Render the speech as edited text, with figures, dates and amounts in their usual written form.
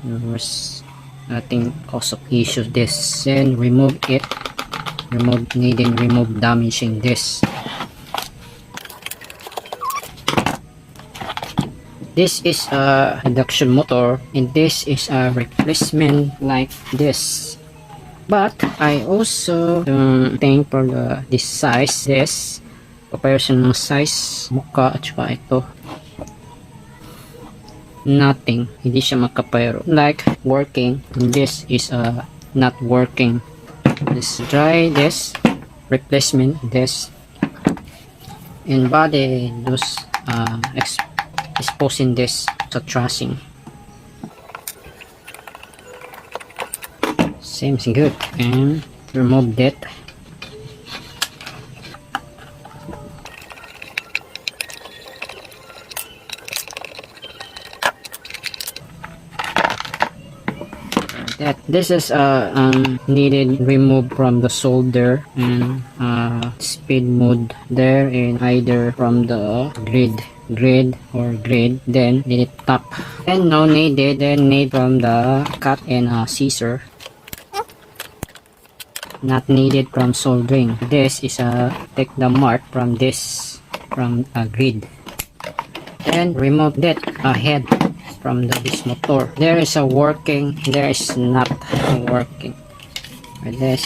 There's nothing cause of issue this. Then remove it. Remove damaging this. This is a induction motor and this is a replacement like this. But I also think for this size, this comparison ng size mukha at saka ito, nothing, hindi siya makapayro. Like working, this is not working. Let's try this replacement, this, and body those exposing this sa tracing. Seems good. And remove that. This is needed remove from the solder and speed mode there, and either from the grid or grid, then need it top, and no needed, then need from the cut and scissor, not needed from soldering. This is take the mark from this, from a grid, and remove that head from this motor. There is a working, there is not working with this.